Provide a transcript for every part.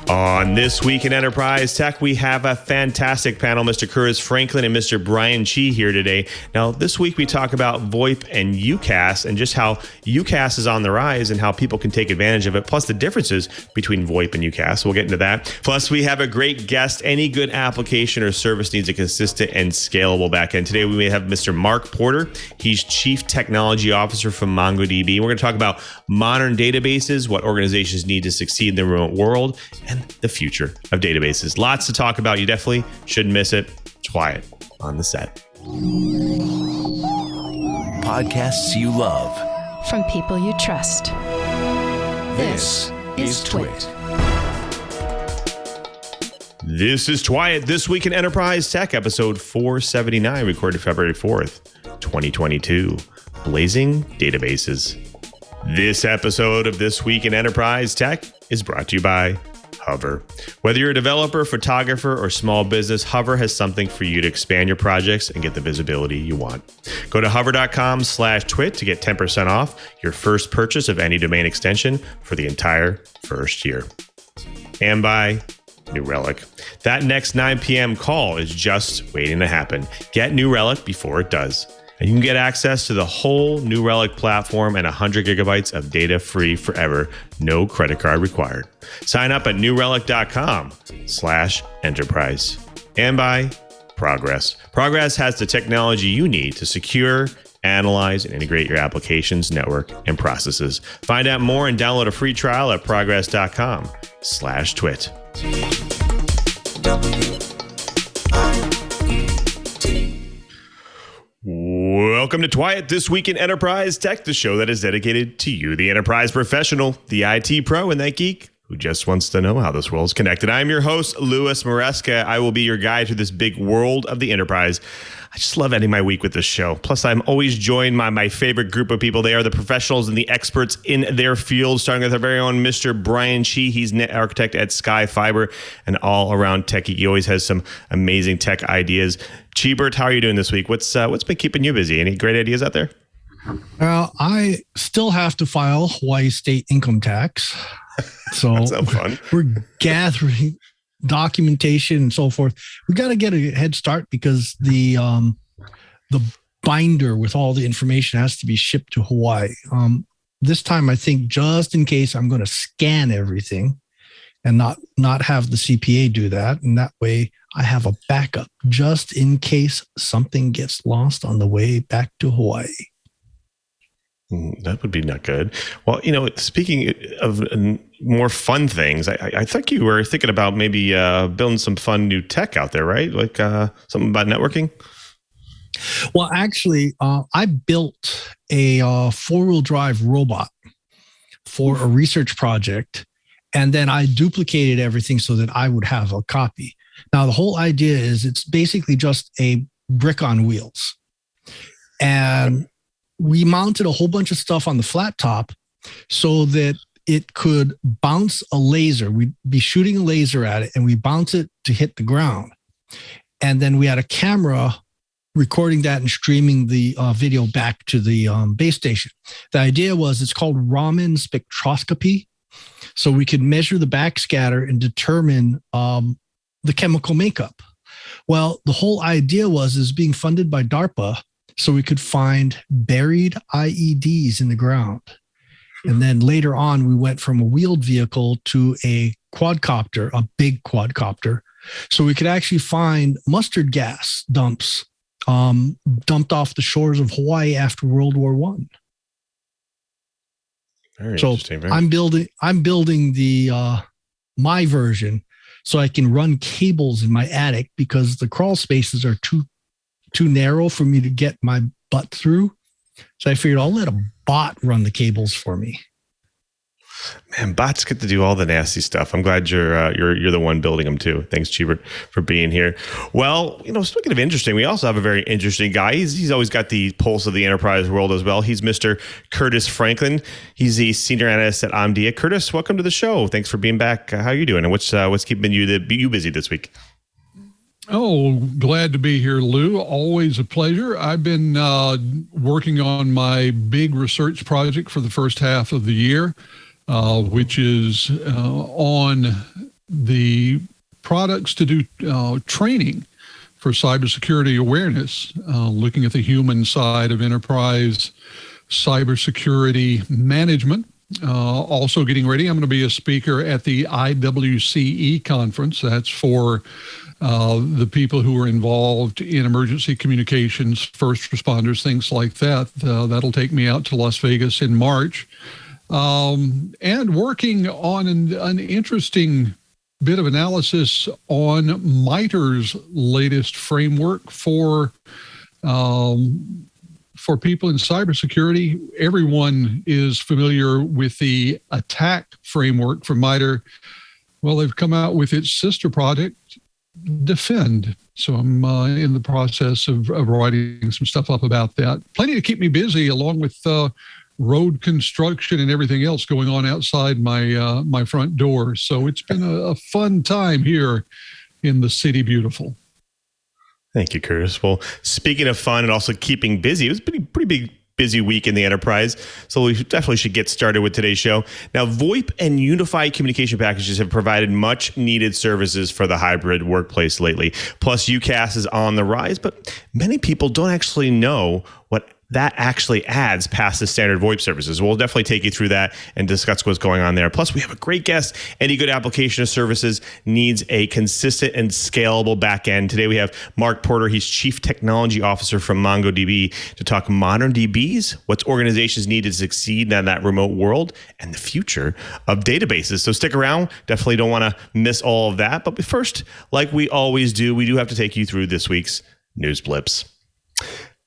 On This Week in Enterprise Tech, we have a fantastic panel. Mr. Curtis Franklin and Mr. Brian Chee here today. Now, this week we talk about VoIP and UCaaS and just how UCaaS is on the rise and how people can take advantage of it, plus the differences between VoIP and UCaaS. We'll get into that. Plus, we have a great guest. Any good application or service needs a consistent and scalable backend. Today, we have Mr. Mark Porter. He's Chief Technology Officer from MongoDB. We're going to talk about modern databases, what organizations need to succeed in the remote world, and the future of databases. Lots to talk about. You definitely shouldn't miss it. TWiT on the set. Podcasts you love. From people you trust. This is TWiT. This is TWiT, This Week in Enterprise Tech, episode 479, recorded February 4th, 2022. Blazing databases. This episode of This Week in Enterprise Tech is brought to you by Hover. Whether you're a developer, photographer, or small business, Hover has something for you to expand your projects and get the visibility you want. Go to hover.com/twit to get 10% off your first purchase of any domain extension for the entire first year. And by New Relic. That next 9 p.m. call is just waiting to happen. Get New Relic before it does. And you can get access to the whole New Relic platform and 100 gigabytes of data free forever. No credit card required. Sign up at newrelic.com/enterprise. And by Progress. Progress has the technology you need to secure, analyze, and integrate your applications, network, and processes. Find out more and download a free trial at progress.com/twit. Welcome to TWiT, This Week in Enterprise Tech, the show that is dedicated to you, the enterprise professional, the IT pro, and that geek who just wants to know how this world's connected. I'm your host, Louis Maresca. I will be your guide through this big world of the enterprise. I just love ending my week with this show. Plus, I'm always joined by my favorite group of people. They are the professionals and the experts in their field, starting with our very own Mr. Brian Chee. He's net architect at Sky Fiber and all-around techie. He always has some amazing tech ideas. Cheebert, how are you doing this week? What's been keeping you busy? Any great ideas out there? Well, I still have to file Hawaii state income tax. So That's so fun. We're gathering documentation and so forth. We got to get a head start because the binder with all the information has to be shipped to Hawaii. This time, I think just in case, I'm going to scan everything and not have the CPA do that. And that way I have a backup just in case something gets lost on the way back to Hawaii. That would be not good. Well, speaking of more fun things, I think you were thinking about maybe building some fun new tech out there, right? Like something about networking? Well, actually, I built a four-wheel drive robot for a research project, and then I duplicated everything so that I would have a copy. Now, the whole idea is it's basically just a brick on wheels. And we mounted a whole bunch of stuff on the flat top so that it could bounce a laser. We'd be shooting a laser at it and we bounce it to hit the ground. And then we had a camera recording that and streaming the video back to the base station. The idea was it's called Raman spectroscopy. So we could measure the backscatter and determine the chemical makeup. Well, the whole idea was being funded by DARPA so we could find buried IEDs in the ground. And then later on, we went from a wheeled vehicle to a quadcopter, a big quadcopter. So we could actually find mustard gas dumps dumped off the shores of Hawaii after World War I. Very so interesting. I'm building the my version so I can run cables in my attic because the crawl spaces are too narrow for me to get my butt through. So I figured I'll let a bot run the cables for me. Man, bots get to do all the nasty stuff. I'm glad you're the one building them too. Thanks, Cheebert, for being here. Well, speaking of interesting, we also have a very interesting guy. He's always got the pulse of the enterprise world as well. He's Mr. Curtis Franklin. He's the senior analyst at Omdia. Curtis, welcome to the show. Thanks for being back. How are you doing? And what's keeping you busy this week? Oh, glad to be here, Lou. Always a pleasure. I've been working on my big research project for the first half of the year, which is on the products to do training for cybersecurity awareness, looking at the human side of enterprise cybersecurity management. Also getting ready, I'm going to be a speaker at the IWCE conference. That's for the people who are involved in emergency communications, first responders, things like that. That'll take me out to Las Vegas in March. And working on an interesting bit of analysis on MITRE's latest framework for people in cybersecurity. Everyone is familiar with the attack framework from MITRE. Well, they've come out with its sister project, Defend. So I'm in the process of writing some stuff up about that. Plenty to keep me busy, along with road construction and everything else going on outside my front door. So it's been a fun time here in the City Beautiful. Thank you, Curtis. Well, speaking of fun and also keeping busy, it was a pretty big busy week in the enterprise, so we definitely should get started with today's show. Now, VoIP and unified communication packages have provided much needed services for the hybrid workplace lately. Plus, UCaaS is on the rise, but many people don't actually know what that actually adds past the standard VoIP services. We'll definitely take you through that and discuss what's going on there. Plus, we have a great guest. Any good application of services needs a consistent and scalable backend. Today, we have Mark Porter. He's Chief Technology Officer from MongoDB to talk modern DBs, what organizations need to succeed in that remote world, and the future of databases. So stick around. Definitely don't want to miss all of that. But first, like we always do, we do have to take you through this week's news blips.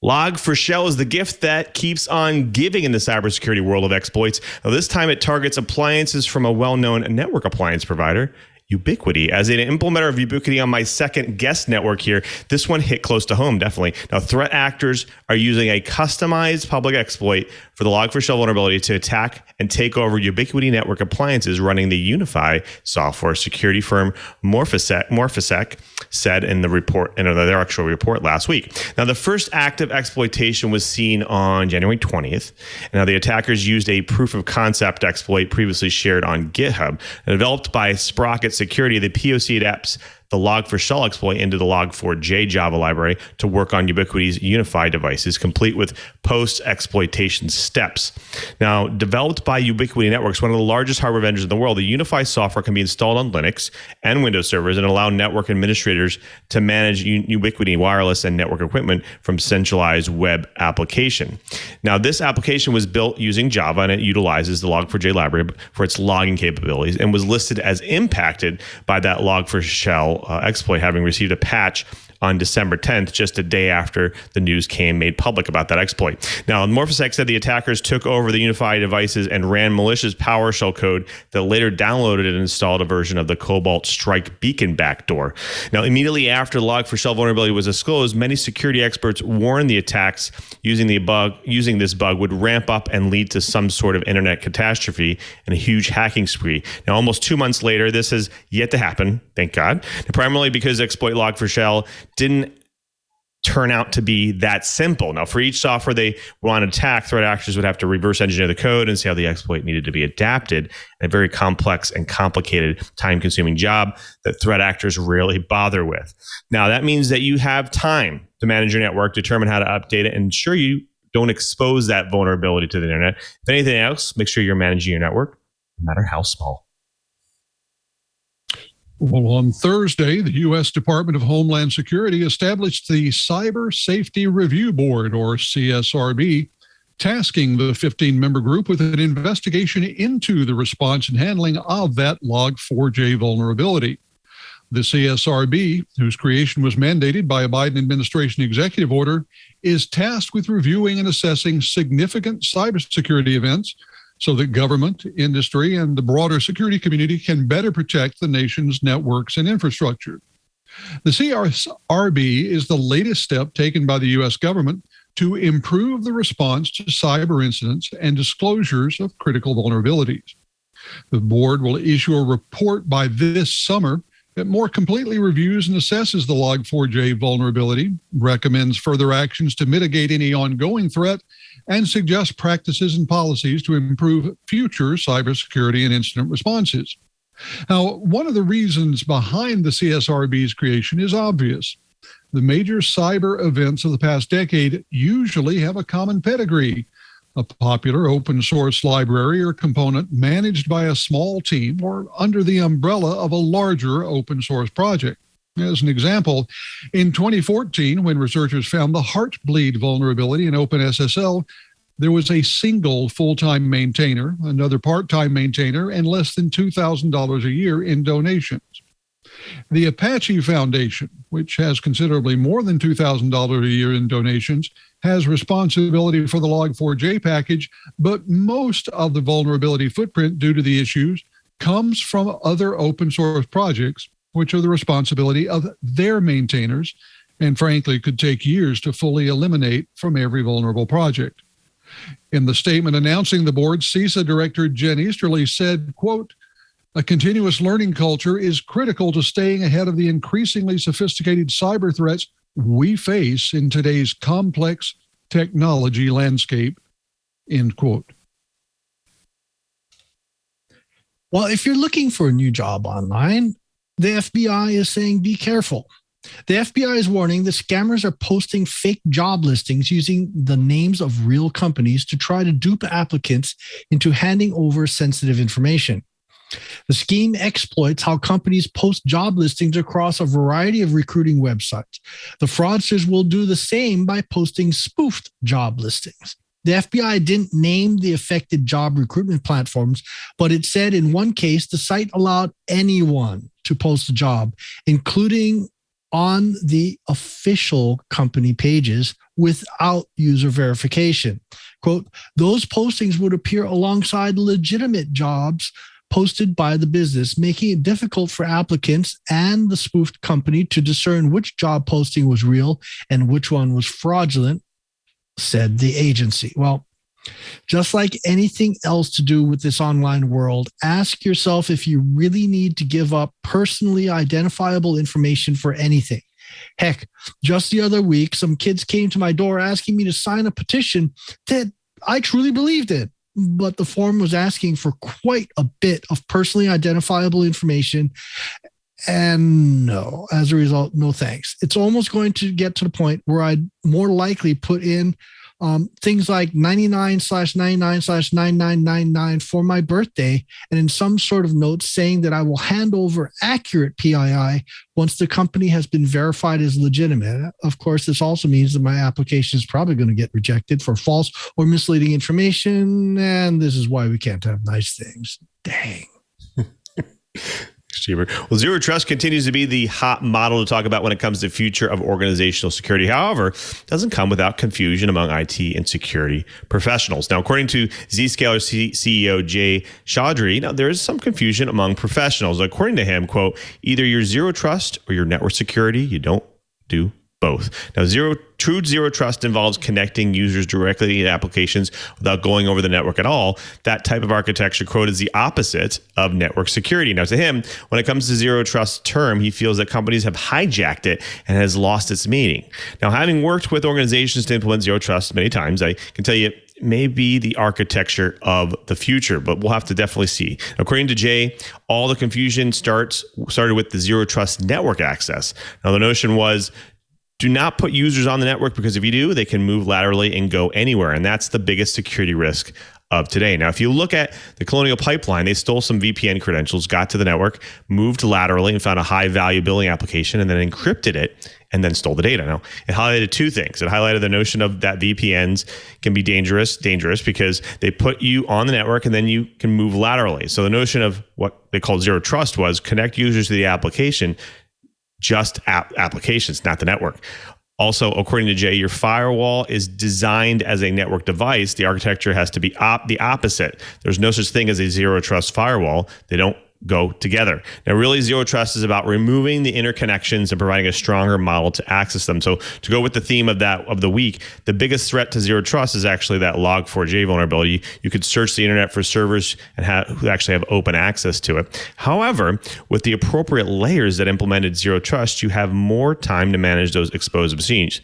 Log4Shell is the gift that keeps on giving in the cybersecurity world of exploits. Now, this time it targets appliances from a well-known network appliance provider, Ubiquiti. As an implementer of Ubiquiti on my second guest network here, this one hit close to home, definitely. Now, threat actors are using a customized public exploit for the Log4Shell vulnerability to attack and take over Ubiquiti network appliances running the Unify software security firm Morphisec said in the report, in their actual report last week. Now, the first active exploitation was seen on January 20th. Now, the attackers used a proof of concept exploit previously shared on GitHub, developed by Sprocket Security. The POC adapts the Log4Shell exploit into the Log4j Java library to work on Ubiquiti's Unify devices, complete with post-exploitation steps. Now, developed by Ubiquiti Networks, one of the largest hardware vendors in the world, the Unify software can be installed on Linux and Windows servers and allow network administrators to manage Ubiquiti wireless and network equipment from centralized web application. Now, this application was built using Java, and it utilizes the Log4j library for its logging capabilities and was listed as impacted by that Log4Shell exploit, having received a patch on December 10th, just a day after the news came made public about that exploit. Now, Morphisec said the attackers took over the Unify devices and ran malicious PowerShell code that later downloaded and installed a version of the Cobalt Strike beacon backdoor. Now, immediately after the Log4Shell vulnerability was disclosed, many security experts warned the attacks using this bug would ramp up and lead to some sort of internet catastrophe and a huge hacking spree. Now, almost 2 months later, this has yet to happen, thank God, primarily because exploit Log4Shell didn't turn out to be that simple. Now, for each software they want to attack, threat actors would have to reverse engineer the code and see how the exploit needed to be adapted. A very complex and complicated, time-consuming job that threat actors rarely bother with. Now, that means that you have time to manage your network, determine how to update it, and ensure you don't expose that vulnerability to the internet. If anything else, make sure you're managing your network, no matter how small. Well, on Thursday, the U.S. Department of Homeland Security established the Cyber Safety Review Board, or CSRB, tasking the 15-member group with an investigation into the response and handling of that Log4j vulnerability. The CSRB, whose creation was mandated by a Biden administration executive order, is tasked with reviewing and assessing significant cybersecurity events so that government, industry, and the broader security community can better protect the nation's networks and infrastructure. The CSRB is the latest step taken by the U.S. government to improve the response to cyber incidents and disclosures of critical vulnerabilities. The board will issue a report by this summer that more completely reviews and assesses the Log4j vulnerability, recommends further actions to mitigate any ongoing threat, and suggests practices and policies to improve future cybersecurity and incident responses. Now, one of the reasons behind the CSRB's creation is obvious. The major cyber events of the past decade usually have a common pedigree, a popular open source library or component managed by a small team or under the umbrella of a larger open source project. As an example, in 2014, when researchers found the Heartbleed vulnerability in OpenSSL, there was a single full-time maintainer, another part-time maintainer, and less than $2,000 a year in donations. The Apache Foundation, which has considerably more than $2,000 a year in donations, has responsibility for the Log4j package, but most of the vulnerability footprint due to the issues comes from other open source projects, which are the responsibility of their maintainers, and frankly could take years to fully eliminate from every vulnerable project. In the statement announcing the board, CISA Director Jen Easterly said, quote, "A continuous learning culture is critical to staying ahead of the increasingly sophisticated cyber threats we face in today's complex technology landscape," end quote. Well, if you're looking for a new job online, the FBI is saying be careful. The FBI is warning that scammers are posting fake job listings using the names of real companies to try to dupe applicants into handing over sensitive information. The scheme exploits how companies post job listings across a variety of recruiting websites. The fraudsters will do the same by posting spoofed job listings. The FBI didn't name the affected job recruitment platforms, but it said in one case the site allowed anyone to post a job, including on the official company pages without user verification. Quote, "Those postings would appear alongside legitimate jobs posted by the business, making it difficult for applicants and the spoofed company to discern which job posting was real and which one was fraudulent," said the agency. Well, just like anything else to do with this online world, ask yourself if you really need to give up personally identifiable information for anything. Heck, just the other week, some kids came to my door asking me to sign a petition that I truly believed in, but the form was asking for quite a bit of personally identifiable information. And no, as a result, no thanks. It's almost going to get to the point where I'd more likely put in things like 99/99/9999 for my birthday, and in some sort of note saying that I will hand over accurate PII once the company has been verified as legitimate. Of course, this also means that my application is probably going to get rejected for false or misleading information, and this is why we can't have nice things. Dang. Well, zero trust continues to be the hot model to talk about when it comes to the future of organizational security. However, it doesn't come without confusion among IT and security professionals. Now, according to Zscaler CEO Jay Chaudhry, now there is some confusion among professionals. According to him, quote, "Either you're zero trust or you're network security. You don't do both." Now, true zero trust involves connecting users directly to applications without going over the network at all. That type of architecture, quote, is the opposite of network security. Now, to him, when it comes to zero trust term, he feels that companies have hijacked it and has lost its meaning. Now, having worked with organizations to implement zero trust many times, I can tell you it may be the architecture of the future, but we'll have to definitely see. According to Jay, all the confusion started with the zero trust network access. Now, the notion was, do not put users on the network, because if you do, they can move laterally and go anywhere. And that's the biggest security risk of today. Now, if you look at the Colonial Pipeline, they stole some VPN credentials, got to the network, moved laterally and found a high value billing application and then encrypted it and then stole the data. Now, it highlighted two things. It highlighted the notion of that VPNs can be dangerous because they put you on the network and then you can move laterally. So the notion of what they called zero trust was connect users to the application, just applications, not the network. Also, according to Jay, your firewall is designed as a network device. The architecture has to be the opposite. There's no such thing as a zero trust firewall. They don't go together. Now, really, zero trust is about removing the interconnections and providing a stronger model to access them. So to go with the theme of the week, the biggest threat to zero trust is actually that Log4j vulnerability. You could search the internet for servers and who actually have open access to it. However, with the appropriate layers that implemented zero trust, you have more time to manage those exposed machines.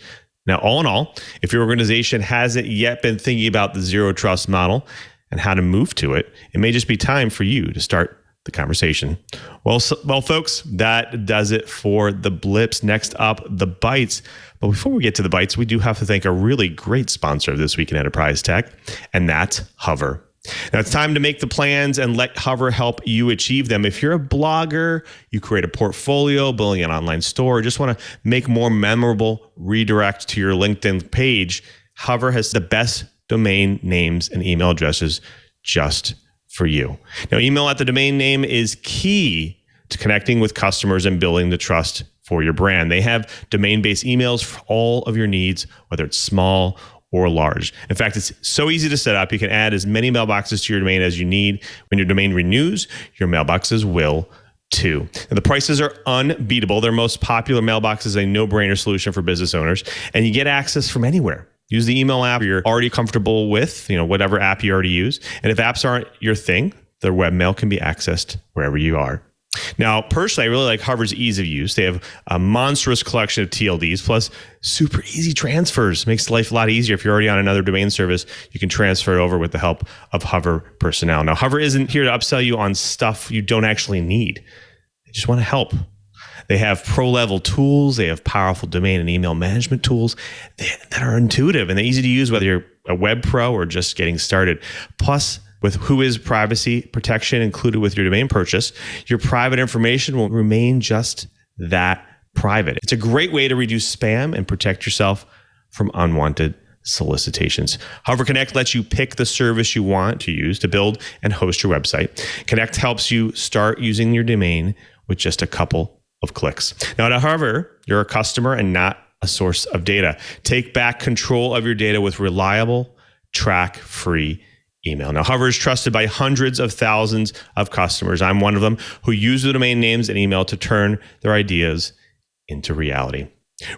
Now, all in all, if your organization hasn't yet been thinking about the zero trust model and how to move to it, it may just be time for you to start the conversation. Well, folks, that does it for the blips. Next up, the bites. But before we get to the bites, we do have to thank a really great sponsor of This Week in Enterprise Tech, and that's Hover. Now it's time to make the plans and let Hover help you achieve them. If you're a blogger, you create a portfolio, building an online store, just want to make more memorable redirect to your LinkedIn page, Hover has the best domain names and email addresses just for you. Now, email at the domain name is key to connecting with customers and building the trust for your brand. They have domain-based emails for all of your needs, whether it's small or large. In fact, it's so easy to set up. You can add as many mailboxes to your domain as you need. When your domain renews, your mailboxes will too. And the prices are unbeatable. Their most popular mailbox is a no-brainer solution for business owners, and you get access from anywhere. Use the email app you're already comfortable with, whatever app you already use. And if apps aren't your thing, their webmail can be accessed wherever you are. Now, personally, I really like Hover's ease of use. They have a monstrous collection of TLDs, plus super easy transfers. Makes life a lot easier. If you're already on another domain service, you can transfer it over with the help of Hover personnel. Now, Hover isn't here to upsell you on stuff you don't actually need. They just want to help. They have pro-level tools. They have powerful domain and email management tools that are intuitive and they're easy to use, whether you're a web pro or just getting started. Plus, with Whois privacy protection included with your domain purchase, your private information will remain just that private. It's a great way to reduce spam and protect yourself from unwanted solicitations. Hover Connect lets you pick the service you want to use to build and host your website. Connect helps you start using your domain with just a couple of clicks. Now at Hover, you're a customer and not a source of data. Take back control of your data with reliable, track-free email. Now, Hover is trusted by hundreds of thousands of customers. I'm one of them who use the domain names and email to turn their ideas into reality.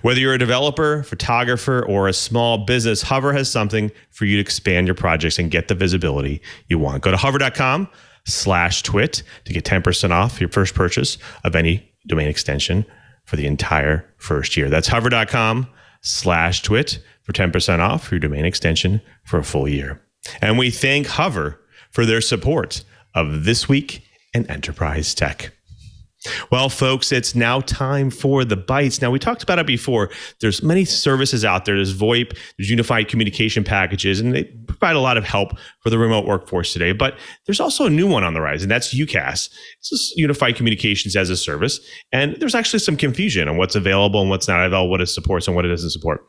Whether you're a developer, photographer, or a small business, Hover has something for you to expand your projects and get the visibility you want. Go to hover.com/twit to get 10% off your first purchase of any domain extension for the entire first year. That's hover.com/twit for 10% off your domain extension for a full year. And we thank Hover for their support of This Week in Enterprise Tech. Well, folks, it's now time for the bites. Now, we talked about it before. There's many services out there. There's VoIP, there's unified communication packages, and they provide a lot of help for the remote workforce today. But there's also a new one on the rise, and that's UCaaS. It's just unified communications as a service. And there's actually some confusion on what's available and what's not available, what it supports and what it doesn't support.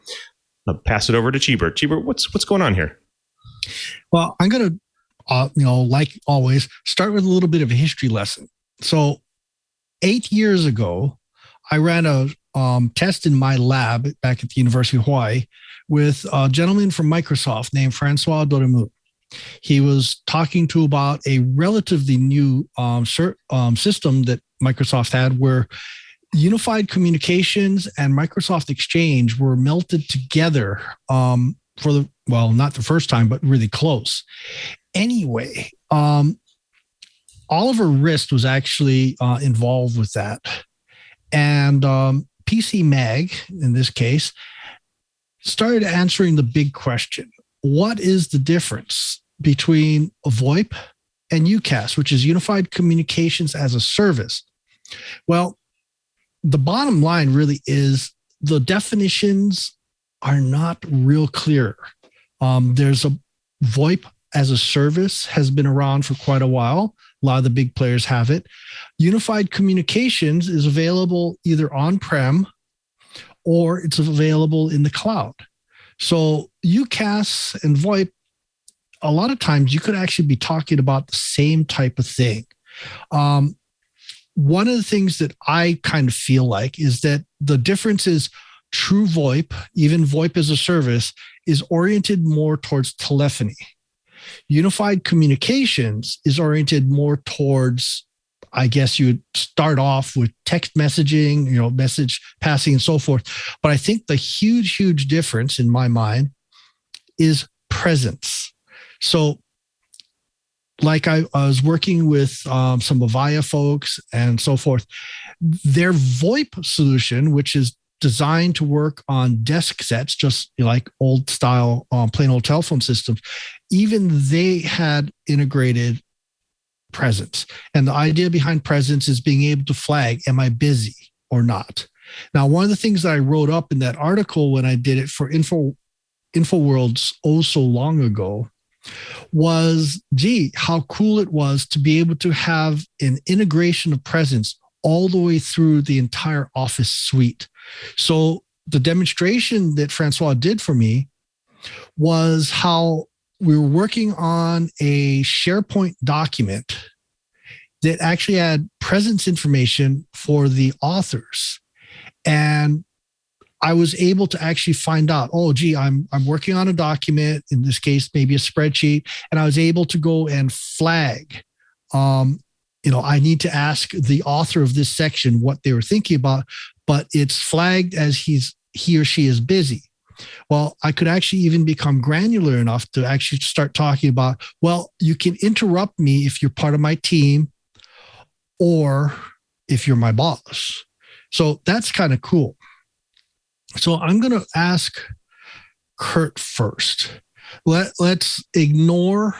I'll pass it over to Chee. Chee, what's going on here? Well, I'm going to, like always, start with a little bit of a history lesson. So 8 years ago, I ran a test in my lab back at the University of Hawaii with a gentleman from Microsoft named Francois Doremu. He was talking to about a relatively new system that Microsoft had where unified communications and Microsoft Exchange were melted together not the first time, but really close. Anyway, Oliver Rist was actually involved with that. And PC Mag, in this case, started answering the big question. What is the difference between VoIP and UCaaS, which is Unified Communications as a Service? Well, the bottom line really is the definitions are not real clear. There's a VoIP as a service has been around for quite a while. A lot of the big players have it. Unified Communications is available either on-prem or it's available in the cloud. So UCaaS and VoIP, a lot of times you could actually be talking about the same type of thing. One of the things that I kind of feel like is that the difference is true VoIP, even VoIP as a service, is oriented more towards telephony. Unified Communications is oriented more towards, I guess you would start off with text messaging, message passing and so forth. But I think the huge difference in my mind is presence. So like I was working with some Avaya folks and so forth, their VoIP solution, which is designed to work on desk sets, just like old style, plain old telephone systems, even they had integrated presence. And the idea behind presence is being able to flag, am I busy or not? Now, one of the things that I wrote up in that article when I did it for InfoWorlds so long ago was, gee, how cool it was to be able to have an integration of presence all the way through the entire Office suite. So the demonstration that Francois did for me was how we were working on a SharePoint document that actually had presence information for the authors. And I was able to actually find out, oh, gee, I'm working on a document, in this case, maybe a spreadsheet, and I was able to go and flag, I need to ask the author of this section what they were thinking about, but it's flagged as he or she is busy. Well, I could actually even become granular enough to actually start talking about, well, you can interrupt me if you're part of my team or if you're my boss. So that's kind of cool. So I'm going to ask Curt first. Let's ignore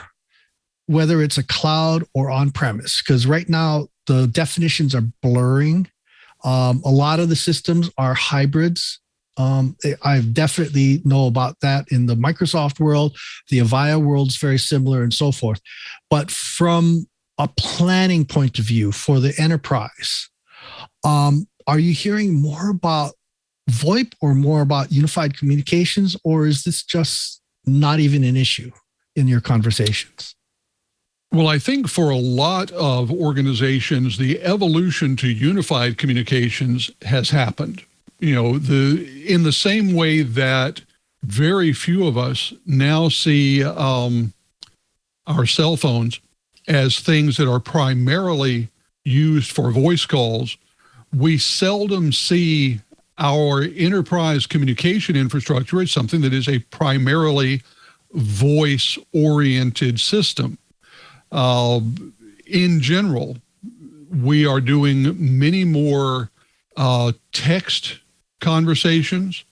whether it's a cloud or on-premise, because right now the definitions are blurring. A lot of the systems are hybrids. I definitely know about that in the Microsoft world. The Avaya world is very similar and so forth. But from a planning point of view for the enterprise, are you hearing more about VoIP or more about unified communications, or is this just not even an issue in your conversations? Well, I think for a lot of organizations, the evolution to unified communications has happened. In the same way that very few of us now see our cell phones as things that are primarily used for voice calls, we seldom see our enterprise communication infrastructure as something that is a primarily voice-oriented system. In general, we are doing many more text conversations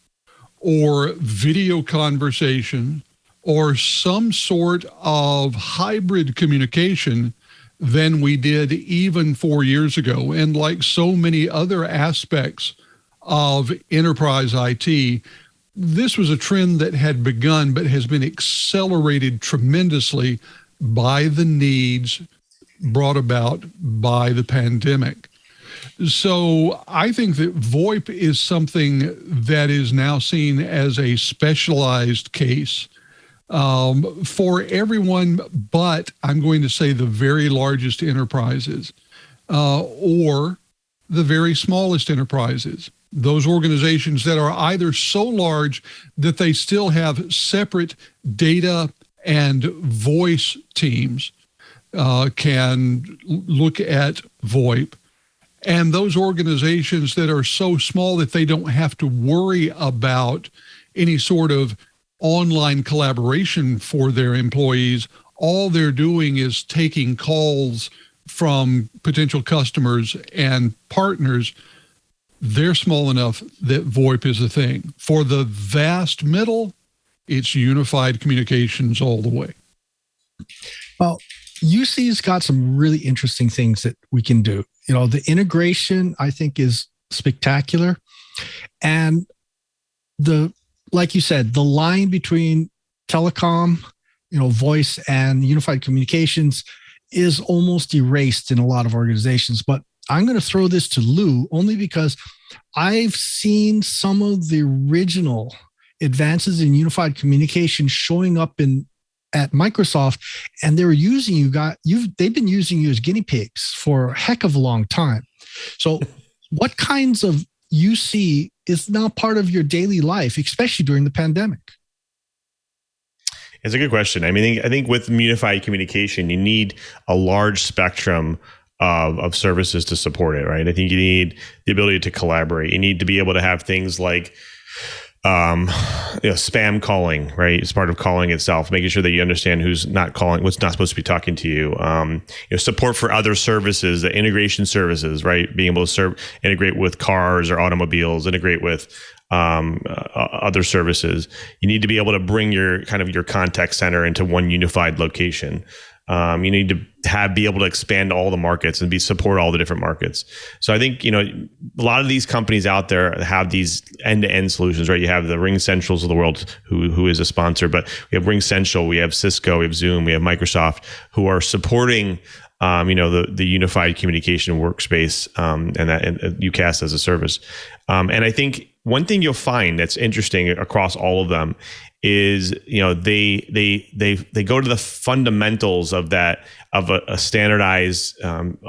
or video conversation or some sort of hybrid communication than we did even 4 years ago. And like so many other aspects of enterprise IT, this was a trend that had begun but has been accelerated tremendously by the needs brought about by the pandemic. So I think that VoIP is something that is now seen as a specialized case for everyone, but I'm going to say the very largest enterprises or the very smallest enterprises. Those organizations that are either so large that they still have separate data and voice teams can look at VoIP. And those organizations that are so small that they don't have to worry about any sort of online collaboration for their employees, all they're doing is taking calls from potential customers and partners, they're small enough that VoIP is a thing. For the vast middle, it's unified communications all the way. Well, UC's got some really interesting things that we can do. The integration, I think, is spectacular. And like you said, the line between telecom, voice and unified communications is almost erased in a lot of organizations. But I'm going to throw this to Lou only because I've seen some of the original advances in unified communication showing up at Microsoft, and they were using they've been using you as guinea pigs for a heck of a long time. So what kinds of UC is now part of your daily life, especially during the pandemic? It's a good question. I think with unified communication, you need a large spectrum of services to support it, right? I think you need the ability to collaborate. You need to be able to have things like spam calling, right? It's part of calling itself, making sure that you understand who's not calling, what's not supposed to be talking to you. Support for other services, the integration services, right? Being able to integrate with cars or automobiles, integrate with other services. You need to be able to bring your contact center into one unified location. You need to be able to expand all the markets and support all the different markets. So I think, a lot of these companies out there have these end-to-end solutions, right? You have the RingCentrals of the world who is a sponsor, but we have RingCentral, we have Cisco, we have Zoom, we have Microsoft who are supporting the unified communication workspace and UCaaS as a service. And I think one thing you'll find that's interesting across all of them is they go to the fundamentals of a standardized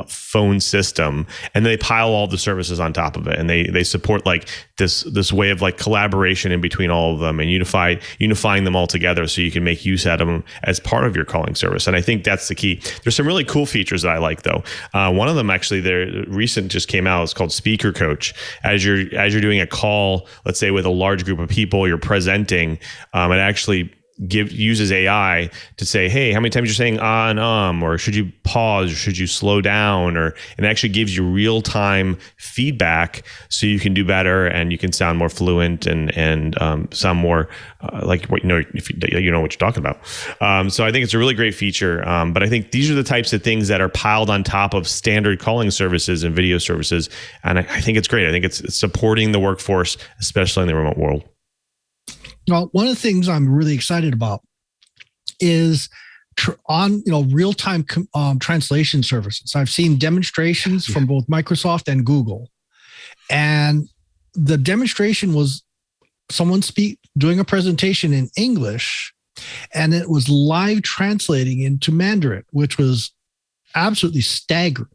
phone system, and they pile all the services on top of it, and they support like this way of like collaboration in between all of them and unifying them all together so you can make use out of them as part of your calling service. And I think that's the key. There's some really cool features that I like though. One of them actually, the recent just came out. It's called Speaker Coach. As you're doing a call, let's say with a large group of people, you're presenting. It actually uses AI to say, hey, how many times you're saying or should you pause, or should you slow down, and it actually gives you real-time feedback so you can do better and you can sound more fluent and sound more like what if you know what you're talking about. So I think it's a really great feature. But I think these are the types of things that are piled on top of standard calling services and video services, and I think it's great. I think it's supporting the workforce, especially in the remote world. Well, one of the things I'm really excited about is on real-time translation services. I've seen demonstrations from both Microsoft and Google, and the demonstration was someone doing a presentation in English, and it was live translating into Mandarin, which was absolutely staggering.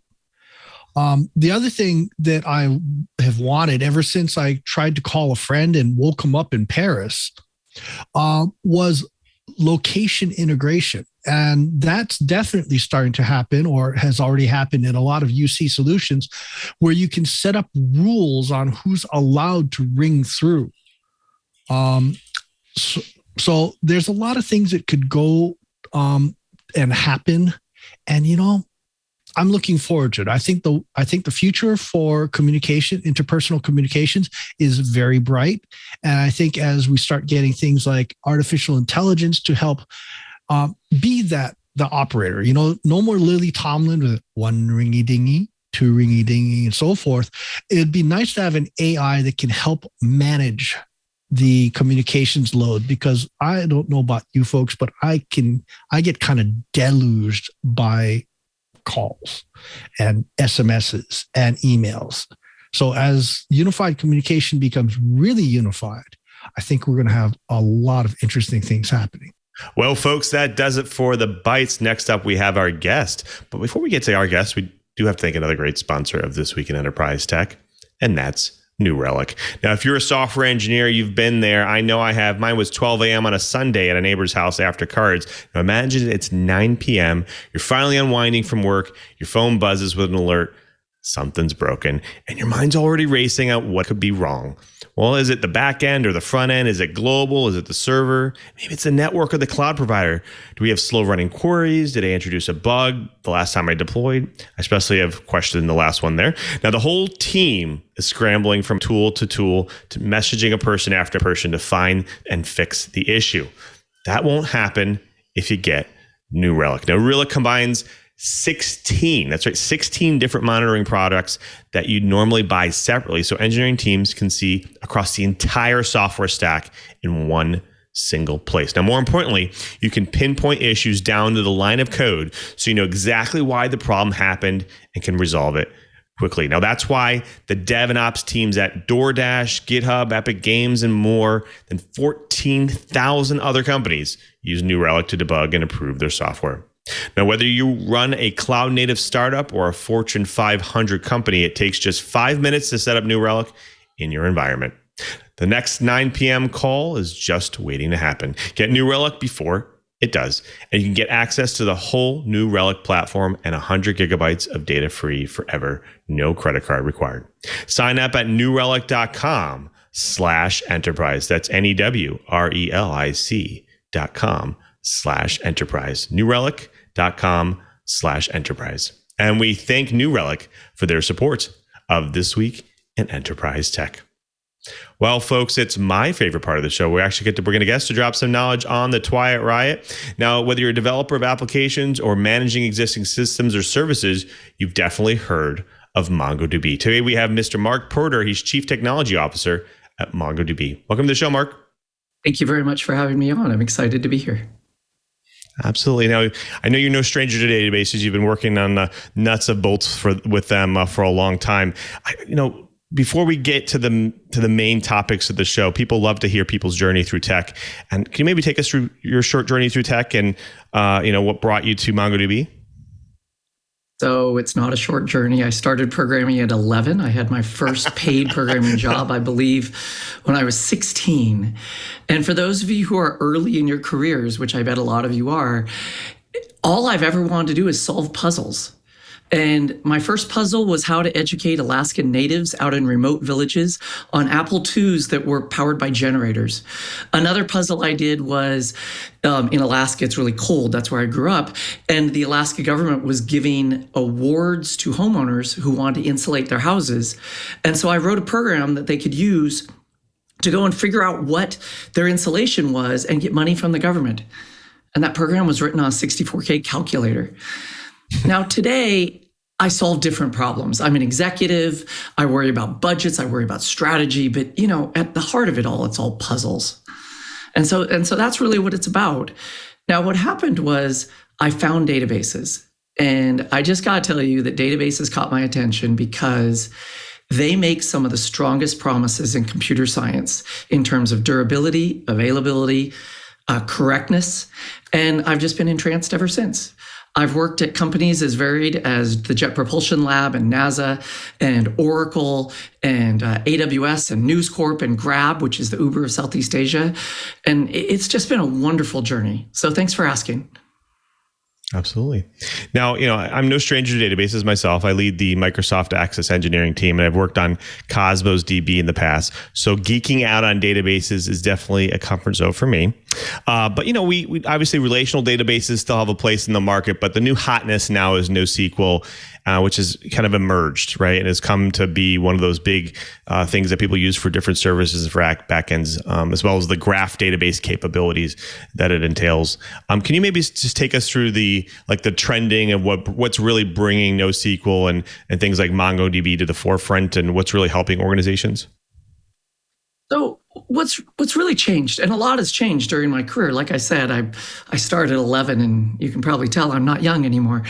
The other thing that I have wanted ever since I tried to call a friend and woke him up in Paris was location integration. And that's definitely starting to happen, or has already happened in a lot of UC solutions, where you can set up rules on who's allowed to ring through. So there's a lot of things that could go and happen. And, I'm looking forward to it. I think the future for communication, interpersonal communications, is very bright. And I think as we start getting things like artificial intelligence to help be the operator, no more Lily Tomlin with one ringy dingy, two ringy dingy, and so forth. It'd be nice to have an AI that can help manage the communications load, because I don't know about you folks, but I get kind of deluged by calls and SMSs and emails. So as unified communication becomes really unified, I think we're going to have a lot of interesting things happening. Well, folks, that does it for the Bites. Next up, we have our guest. But before we get to our guest, we do have to thank another great sponsor of This Week in Enterprise Tech, and that's New Relic. Now, if you're a software engineer, you've been there. I know I have. Mine was 12 a.m. on a Sunday at a neighbor's house after cards. Now imagine it's 9 p.m. You're finally unwinding from work. Your phone buzzes with an alert. Something's broken, and your mind's already racing out what could be wrong. Well, is it the back end or the front end? Is it global? Is it the server? Maybe it's the network or the cloud provider. Do we have slow running queries? Did I introduce a bug the last time I deployed? I especially have questioned the last one there. Now, the whole team is scrambling from tool to messaging a person after person to find and fix the issue. That won't happen if you get New Relic. Now, Relic combines 16 different monitoring products that you'd normally buy separately, so engineering teams can see across the entire software stack in one single place. Now, more importantly, you can pinpoint issues down to the line of code, so you know exactly why the problem happened and can resolve it quickly. Now, that's why the dev and ops teams at DoorDash, GitHub, Epic Games, and more than 14,000 other companies use New Relic to debug and improve their software. Now, whether you run a cloud-native startup or a Fortune 500 company, it takes just 5 minutes to set up New Relic in your environment. The next 9 p.m. call is just waiting to happen. Get New Relic before it does, and you can get access to the whole New Relic platform and 100 gigabytes of data free forever. No credit card required. Sign up at newrelic.com/enterprise. That's NEWRELIC.com/enterprise. newrelic.com/enterprise. And we thank New Relic for their support of This Week in Enterprise Tech. Well, folks, it's my favorite part of the show. We're going to guest to drop some knowledge on the TWiT Riot. Now, whether you're a developer of applications or managing existing systems or services, you've definitely heard of MongoDB. Today, we have Mr. Mark Porter. He's Chief Technology Officer at MongoDB. Welcome to the show, Mark. Thank you very much for having me on. I'm excited to be here. Absolutely. Now, I know you're no stranger to databases. You've been working on nuts and bolts with them for a long time. Before we get to the main topics of the show, people love to hear people's journey through tech. And can you maybe take us through your short journey through tech and what brought you to MongoDB? So it's not a short journey. I started programming at 11. I had my first paid programming job, I believe, when I was 16. And for those of you who are early in your careers, which I bet a lot of you are, all I've ever wanted to do is solve puzzles. And my first puzzle was how to educate Alaskan natives out in remote villages on Apple IIs that were powered by generators. Another puzzle I did was in Alaska, it's really cold. That's where I grew up. And the Alaska government was giving awards to homeowners who wanted to insulate their houses. And so I wrote a program that they could use to go and figure out what their insulation was and get money from the government. And that program was written on a 64K calculator. Now, today, I solve different problems. I'm an executive. I worry about budgets. I worry about strategy. But, at the heart of it all, it's all puzzles. And so that's really what it's about. Now, what happened was I found databases. And I just got to tell you that databases caught my attention because they make some of the strongest promises in computer science in terms of durability, availability, correctness. And I've just been entranced ever since. I've worked at companies as varied as the Jet Propulsion Lab and NASA and Oracle and AWS and News Corp and Grab, which is the Uber of Southeast Asia. And it's just been a wonderful journey. So thanks for asking. Absolutely. Now, I'm no stranger to databases myself. I lead the Microsoft Access Engineering team, and I've worked on Cosmos DB in the past. So geeking out on databases is definitely a comfort zone for me. But, we obviously relational databases still have a place in the market, but the new hotness now is NoSQL, which has kind of emerged, right? And has come to be one of those big things that people use for different services for backends, as well as the graph database capabilities that it entails. Can you maybe just take us through the trending of what's really bringing NoSQL and things like MongoDB to the forefront, and what's really helping organizations? So what's really changed, and a lot has changed during my career. Like I said, I started at 11, and you can probably tell I'm not young anymore.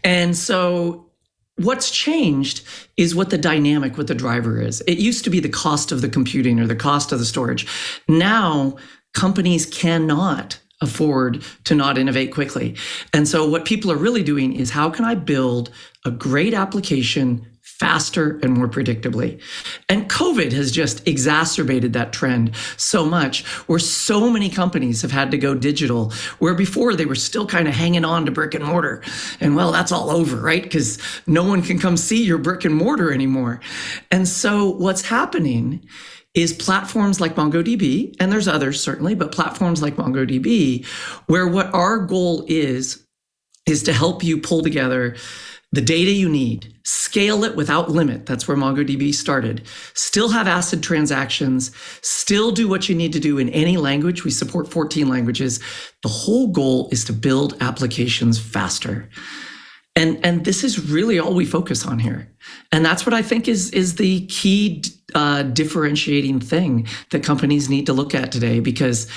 And so what's changed is what the driver is. It used to be the cost of the computing or the cost of the storage. Now, companies cannot afford to not innovate quickly. And so what people are really doing is, how can I build a great application faster and more predictably? And COVID has just exacerbated that trend so much, where so many companies have had to go digital, where before they were still kind of hanging on to brick and mortar. And well, that's all over, right? Because no one can come see your brick and mortar anymore. And so what's happening is platforms like MongoDB, and there's others certainly, but platforms like MongoDB, where what our goal is to help you pull together the data you need, scale it without limit. That's where MongoDB started. Still have ACID transactions, still do what you need to do in any language. We support 14 languages. The whole goal is to build applications faster. And this is really all we focus on here. And that's what I think is the key differentiating thing that companies need to look at today, because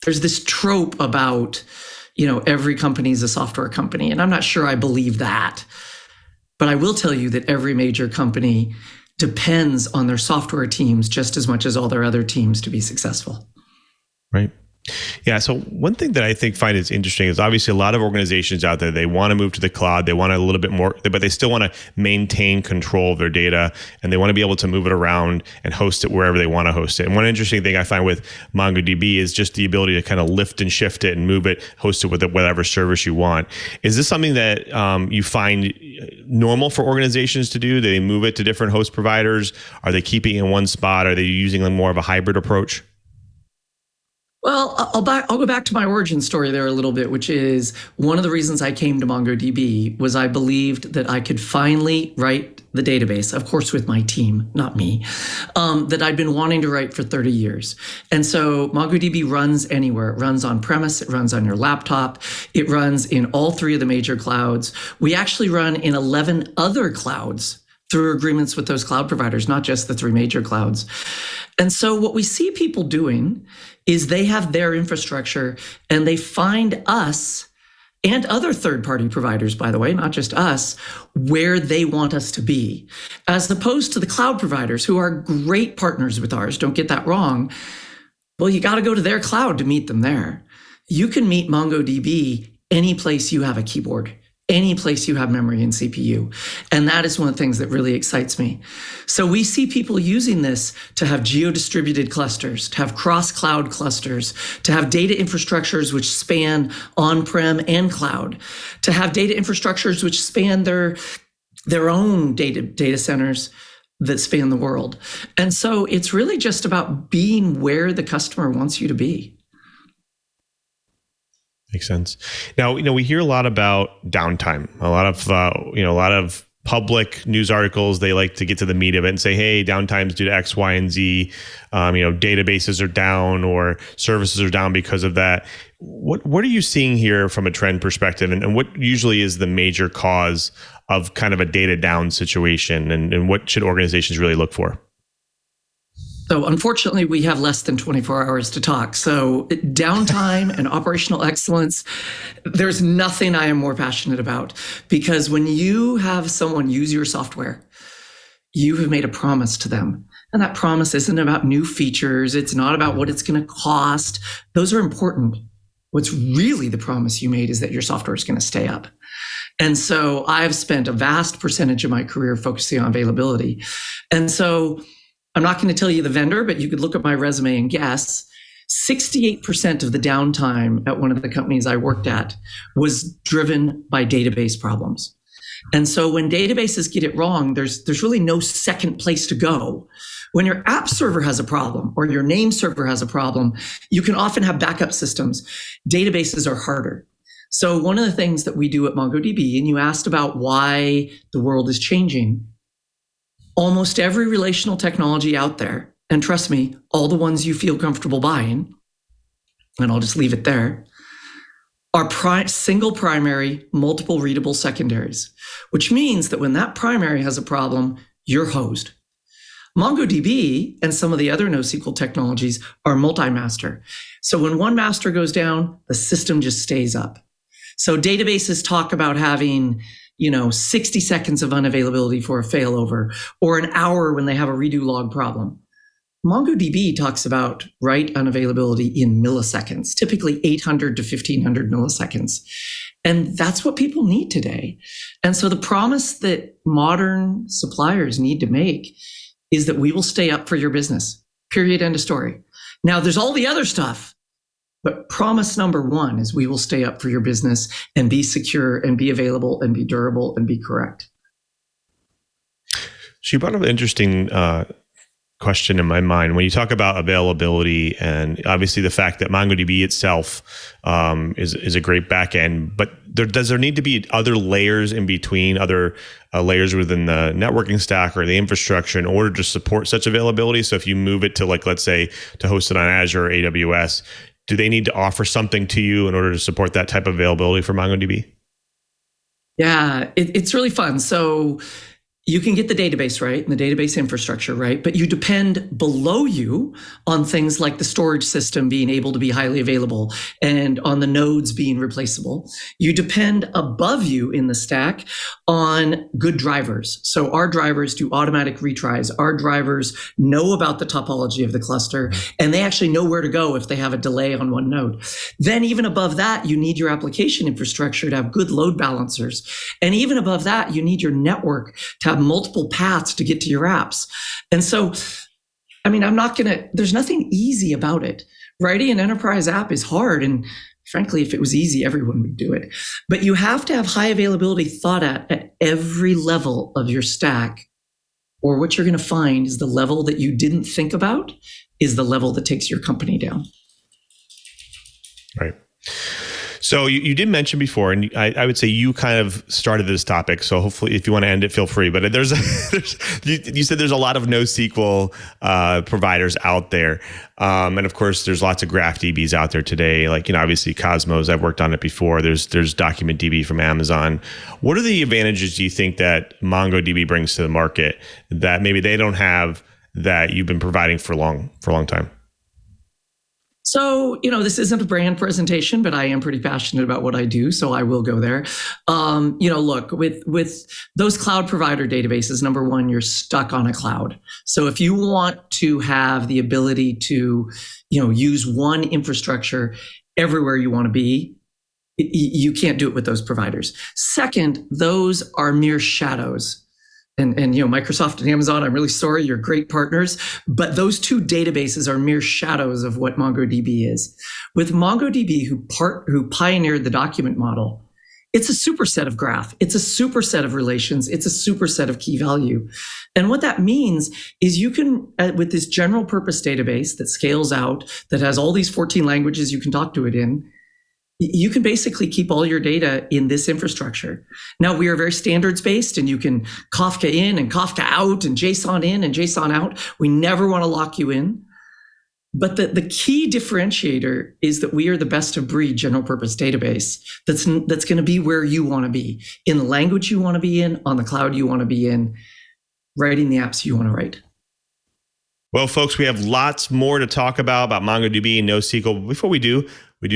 there's this trope about, every company is a software company. And I'm not sure I believe that. But I will tell you that every major company depends on their software teams just as much as all their other teams to be successful. Right. Yeah. So one thing that I find is interesting is, obviously, a lot of organizations out there, they want to move to the cloud. They want a little bit more, but they still want to maintain control of their data, and they want to be able to move it around and host it wherever they want to host it. And one interesting thing I find with MongoDB is just the ability to kind of lift and shift it and move it, host it with whatever service you want. Is this something that you find normal for organizations to do? Do they move it to different host providers? Are they keeping it in one spot? Are they using more of a hybrid approach? Well, I'll go back to my origin story there a little bit, which is one of the reasons I came to MongoDB was I believed that I could finally write the database, of course, with my team, not me, that I'd been wanting to write for 30 years. And so MongoDB runs anywhere. It runs on premise, it runs on your laptop, it runs in all three of the major clouds. We actually run in 11 other clouds through agreements with those cloud providers, not just the three major clouds. And so what we see people doing is they have their infrastructure and they find us and other third-party providers, by the way, not just us, where they want us to be, as opposed to the cloud providers who are great partners with ours. Don't get that wrong. Well, you got to go to their cloud to meet them there. You can meet MongoDB any place you have a keyboard, any place you have memory and CPU. And that is one of the things that really excites me. So we see people using this to have geo-distributed clusters, to have cross-cloud clusters, to have data infrastructures which span on-prem and cloud, to have data infrastructures which span their own data centers that span the world. And so it's really just about being where the customer wants you to be. Makes sense. Now, we hear a lot about downtime. A lot of public news articles. They like to get to the meat of it and say, "Hey, downtime's due to X, Y, and Z. Databases are down or services are down because of that." What are you seeing here from a trend perspective, and what usually is the major cause of kind of a data down situation, and what should organizations really look for? So unfortunately, we have less than 24 hours to talk. So downtime and operational excellence, there's nothing I am more passionate about, because when you have someone use your software, you have made a promise to them. And that promise isn't about new features. It's not about what it's going to cost. Those are important. What's really the promise you made is that your software is going to stay up. And so I've spent a vast percentage of my career focusing on availability. And so I'm not going to tell you the vendor, but you could look at my resume and guess 68% of the downtime at one of the companies I worked at was driven by database problems. And so when databases get it wrong, there's really no second place to go. When your app server has a problem or your name server has a problem, you can often have backup systems. Databases are harder. So one of the things that we do at MongoDB, and you asked about why the world is changing, almost every relational technology out there, and trust me, all the ones you feel comfortable buying, and I'll just leave it there, are single primary, multiple readable secondaries, which means that when that primary has a problem, you're hosed. MongoDB and some of the other NoSQL technologies are multi-master. So when one master goes down, the system just stays up. So databases talk about having 60 seconds of unavailability for a failover, or an hour when they have a redo log problem. MongoDB talks about write unavailability in milliseconds, typically 800 to 1500 milliseconds. And that's what people need today. And so the promise that modern suppliers need to make is that we will stay up for your business, period, end of story. Now, there's all the other stuff. But promise number one is we will stay up for your business and be secure and be available and be durable and be correct. She brought up an interesting question in my mind when you talk about availability, and obviously the fact that MongoDB itself is a great backend, but does there need to be other layers in between, other layers within the networking stack or the infrastructure in order to support such availability? So if you move it to, like, let's say, to host it on Azure or AWS, do they need to offer something to you in order to support that type of availability for MongoDB? Yeah, it's really fun. So you can get the database right and the database infrastructure right, but you depend below you on things like the storage system being able to be highly available and on the nodes being replaceable. You depend above you in the stack on good drivers. So our drivers do automatic retries. Our drivers know about the topology of the cluster, and they actually know where to go if they have a delay on one node. Then even above that, you need your application infrastructure to have good load balancers. And even above that, you need your network to have multiple paths to get to your apps. And so, there's nothing easy about it. Writing an enterprise app is hard. And frankly, if it was easy, everyone would do it. But you have to have high availability thought at every level of your stack, or what you're going to find is the level that you didn't think about is the level that takes your company down. Right. So you did mention before, and I would say you kind of started this topic. So hopefully, if you want to end it, feel free. But you said there's a lot of NoSQL providers out there, and of course, there's lots of graph DBs out there today. Like obviously Cosmos. I've worked on it before. There's Document DB from Amazon. What are the advantages do you think that MongoDB brings to the market that maybe they don't have that you've been providing for a long time? So, this isn't a brand presentation, but I am pretty passionate about what I do, so I will go there. Look, with those cloud provider databases, number one, you're stuck on a cloud. So if you want to have the ability to, use one infrastructure everywhere you want to be, you can't do it with those providers. Second, those are mere shadows. And Microsoft and Amazon, I'm really sorry, you're great partners, but those two databases are mere shadows of what MongoDB is. With MongoDB, who pioneered the document model, it's a superset of graph, it's a superset of relations, it's a superset of key value. And what that means is you can, with this general purpose database that scales out, that has all these 14 languages you can talk to it in, you can basically keep all your data in this infrastructure. Now, we are very standards based, and you can Kafka in and Kafka out and JSON in and JSON out. We never want to lock you in. But the key differentiator is that we are the best of breed general purpose database that's going to be where you want to be, in the language you want to be in, on the cloud you want to be in, writing the apps you want to write. Well, folks, we have lots more to talk about MongoDB and NoSQL. But before we do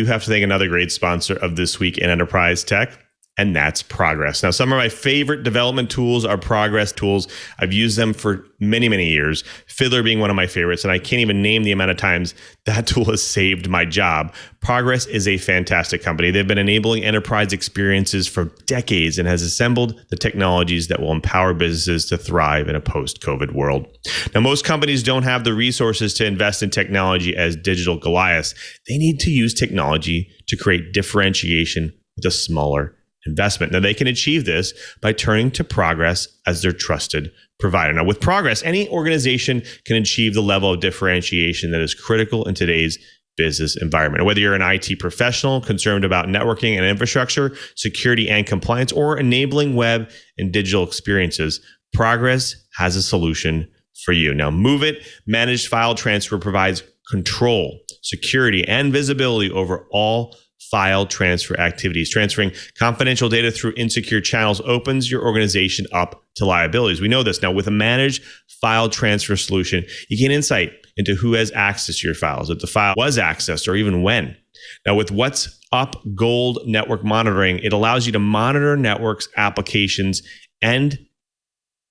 have to thank another great sponsor of This Week in Enterprise Tech, and that's Progress. Now, some of my favorite development tools are Progress tools. I've used them for many, many years, Fiddler being one of my favorites, and I can't even name the amount of times that tool has saved my job. Progress is a fantastic company. They've been enabling enterprise experiences for decades and has assembled the technologies that will empower businesses to thrive in a post-COVID world. Now, most companies don't have the resources to invest in technology as digital Goliaths. They need to use technology to create differentiation with a smaller investment. Now, they can achieve this by turning to Progress as their trusted provider. Now, with Progress, any organization can achieve the level of differentiation that is critical in today's business environment. Whether you're an IT professional concerned about networking and infrastructure, security and compliance, or enabling web and digital experiences, Progress has a solution for you. Now, Move It Managed File Transfer provides control, security, and visibility over all file transfer activities. Transferring confidential data through insecure channels opens your organization up to liabilities. We know this. Now, with a managed file transfer solution, you gain insight into who has access to your files, if the file was accessed, or even when. Now, with What's Up Gold Network Monitoring, it allows you to monitor networks, applications, and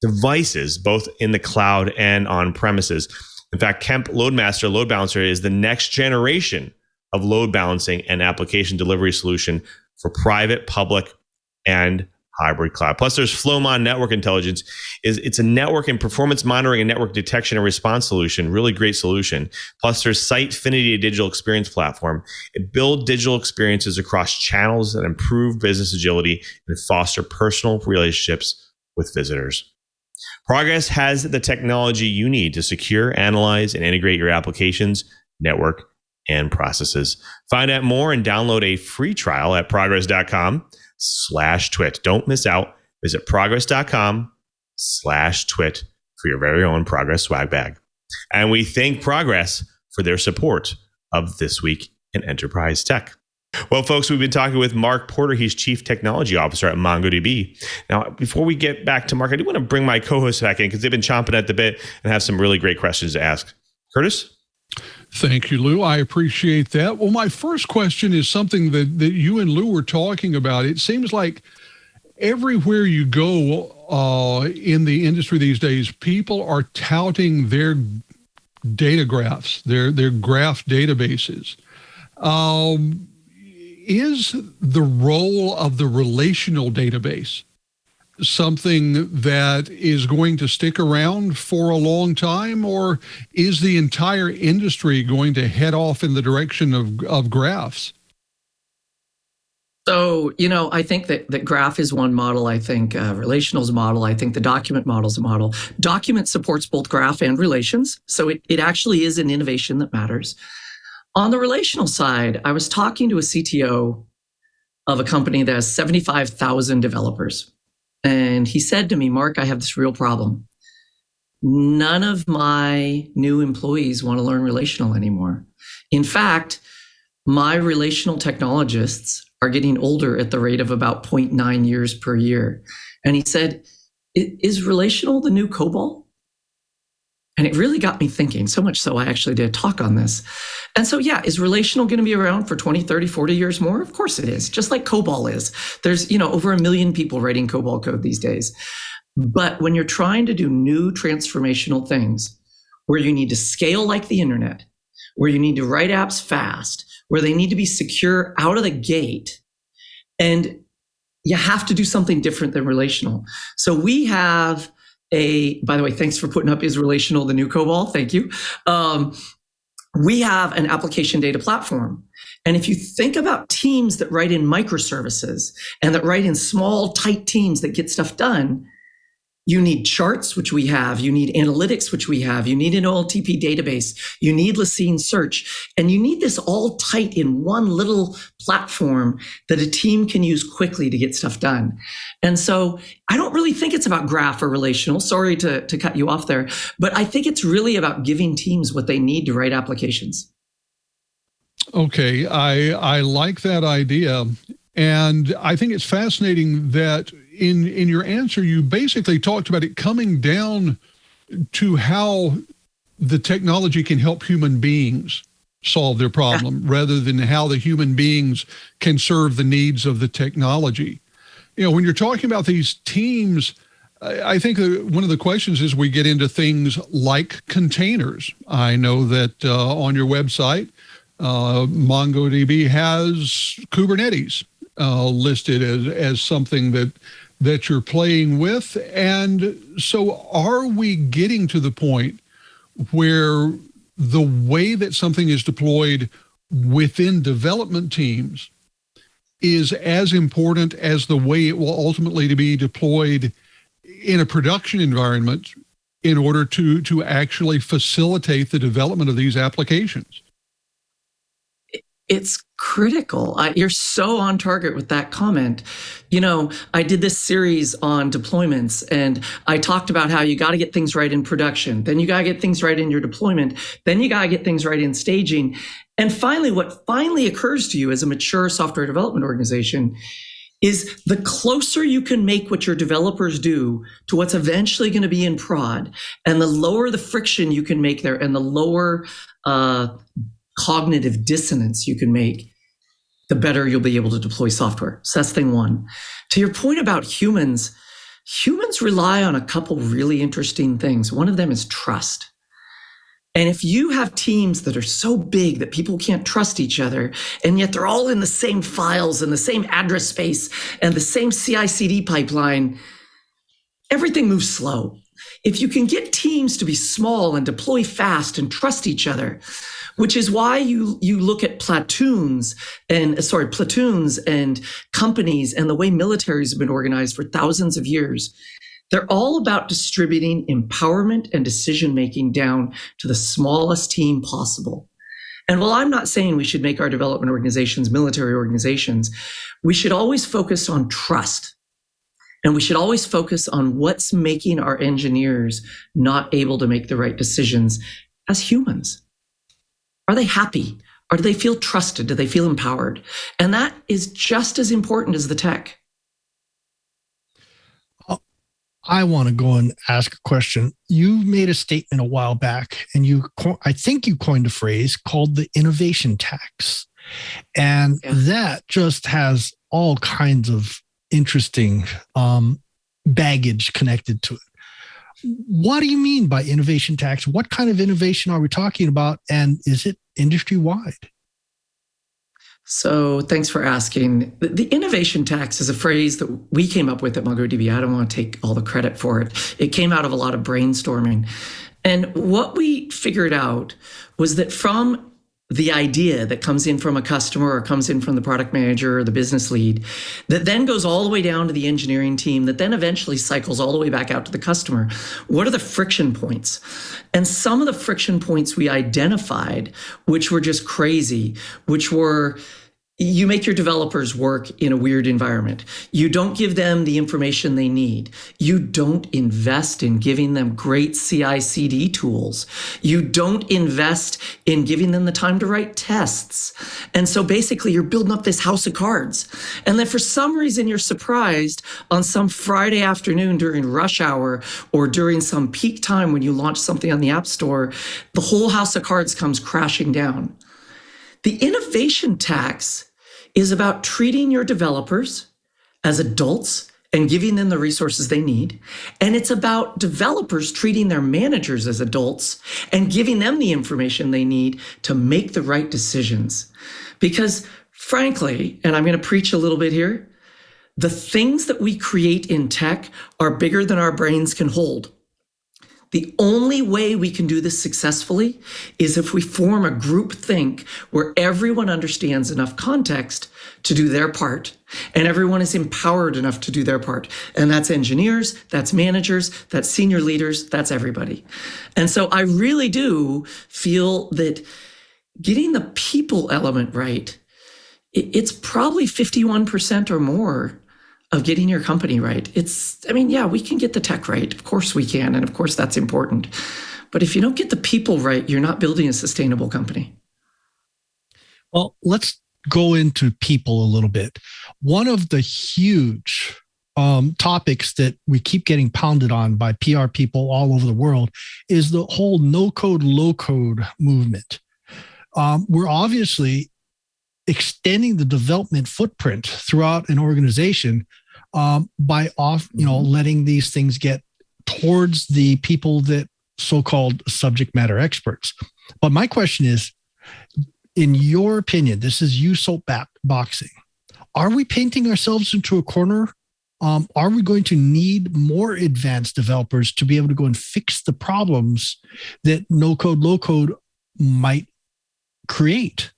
devices, both in the cloud and on premises. In fact, Kemp LoadMaster Load Balancer is the next generation of load balancing and application delivery solution for private, public, and hybrid cloud. Plus, there's Flowmon Network Intelligence. It's a network and performance monitoring and network detection and response solution, really great solution. Plus, there's Sitefinity, a digital experience platform. It builds digital experiences across channels that improve business agility and foster personal relationships with visitors. Progress has the technology you need to secure, analyze, and integrate your applications, network, and processes. Find out more and download a free trial at progress.com/twit. Don't miss out. Visit progress.com/twit for your very own Progress swag bag. And we thank Progress for their support of This Week in Enterprise Tech. Well, folks, we've been talking with Mark Porter. He's Chief Technology Officer at MongoDB. Now, before we get back to Mark, I do want to bring my co-hosts back in because they've been chomping at the bit and have some really great questions to ask. Curtis? Thank you, Lou. I appreciate that. Well, my first question is something that you and Lou were talking about. It seems like everywhere you go in the industry these days, people are touting their data graphs, their graph databases. Is the role of the relational database something that is going to stick around for a long time, or is the entire industry going to head off in the direction of graphs? So, I think that graph is one model. I think relational is a model. I think the document model is a model. Document supports both graph and relations. So it actually is an innovation that matters. On the relational side, I was talking to a CTO of a company that has 75,000 developers. And he said to me, Mark, I have this real problem. None of my new employees want to learn relational anymore. In fact, my relational technologists are getting older at the rate of about 0.9 years per year. And he said, is relational the new COBOL? And it really got me thinking, so much so I actually did a talk on this. And so, yeah, is relational going to be around for 20, 30, 40 years more? Of course it is, just like COBOL is. There's, over 1 million people writing COBOL code these days. But when you're trying to do new transformational things where you need to scale like the internet, where you need to write apps fast, where they need to be secure out of the gate, and you have to do something different than relational. So we have by the way, thanks for putting up, is relational the new COBOL? Thank you. We have an application data platform. And if you think about teams that write in microservices and that write in small, tight teams that get stuff done, you need charts, which we have. You need analytics, which we have. You need an OLTP database. You need Lacine search. And you need this all tight in one little platform that a team can use quickly to get stuff done. And so I don't really think it's about graph or relational. Sorry to cut you off there. But I think it's really about giving teams what they need to write applications. Okay, I like that idea. And I think it's fascinating that in your answer, you basically talked about it coming down to how the technology can help human beings solve their problem rather than how the human beings can serve the needs of the technology. When you're talking about these teams, I think one of the questions is we get into things like containers. I know that on your website, MongoDB has Kubernetes listed as something that you're playing with. And so are we getting to the point where the way that something is deployed within development teams is as important as the way it will ultimately be deployed in a production environment in order to actually facilitate the development of these applications? It's critical. You're so on target with that comment. I did this series on deployments, and I talked about how you got to get things right in production. Then you got to get things right in your deployment. Then you got to get things right in staging. And finally, what finally occurs to you as a mature software development organization is the closer you can make what your developers do to what's eventually going to be in prod, and the lower the friction you can make there, and the lower cognitive dissonance you can make, the better you'll be able to deploy software. So that's thing one. To your point about humans rely on a couple really interesting things. One of them is trust. And if you have teams that are so big that people can't trust each other, and yet they're all in the same files and the same address space and the same CI/CD pipeline, everything moves slow. If you can get teams to be small and deploy fast and trust each other, which is why you look at platoons and companies and the way militaries have been organized for thousands of years. They're all about distributing empowerment and decision-making down to the smallest team possible. And while I'm not saying we should make our development organizations military organizations, we should always focus on trust. And we should always focus on what's making our engineers not able to make the right decisions as humans. Are they happy? Or do they feel trusted? Do they feel empowered? And that is just as important as the tech. I want to go and ask a question. You made a statement a while back, and I think you coined a phrase called the innovation tax. And that just has all kinds of interesting baggage connected to it. What do you mean by innovation tax? What kind of innovation are we talking about? And is it industry-wide? So thanks for asking. The innovation tax is a phrase that we came up with at MongoDB. I don't want to take all the credit for it. It came out of a lot of brainstorming. And what we figured out was that from the idea that comes in from a customer or comes in from the product manager or the business lead, that then goes all the way down to the engineering team, that then eventually cycles all the way back out to the customer. What are the friction points? And some of the friction points we identified, which were just crazy, which were, you make your developers work in a weird environment. You don't give them the information they need. You don't invest in giving them great CI/CD tools. You don't invest in giving them the time to write tests. And so basically you're building up this house of cards. And then for some reason you're surprised on some Friday afternoon during rush hour or during some peak time when you launch something on the App Store, the whole house of cards comes crashing down. The innovation tax is about treating your developers as adults and giving them the resources they need. And it's about developers treating their managers as adults and giving them the information they need to make the right decisions. Because frankly, and I'm going to preach a little bit here, the things that we create in tech are bigger than our brains can hold. The only way we can do this successfully is if we form a group think where everyone understands enough context to do their part and everyone is empowered enough to do their part. And that's engineers, that's managers, that's senior leaders, that's everybody. And so I really do feel that getting the people element right, it's probably 51% or more of getting your company right. We can get the tech right. Of course we can. And of course that's important. But if you don't get the people right, you're not building a sustainable company. Well, let's go into people a little bit. One of the huge topics that we keep getting pounded on by PR people all over the world is the whole no-code, low-code movement. We're obviously extending the development footprint throughout an organization by letting these things get towards the people that so-called subject matter experts. But my question is, in your opinion, this is you soapboxing, are we painting ourselves into a corner? Are we going to need more advanced developers to be able to go and fix the problems that no-code, low-code might create?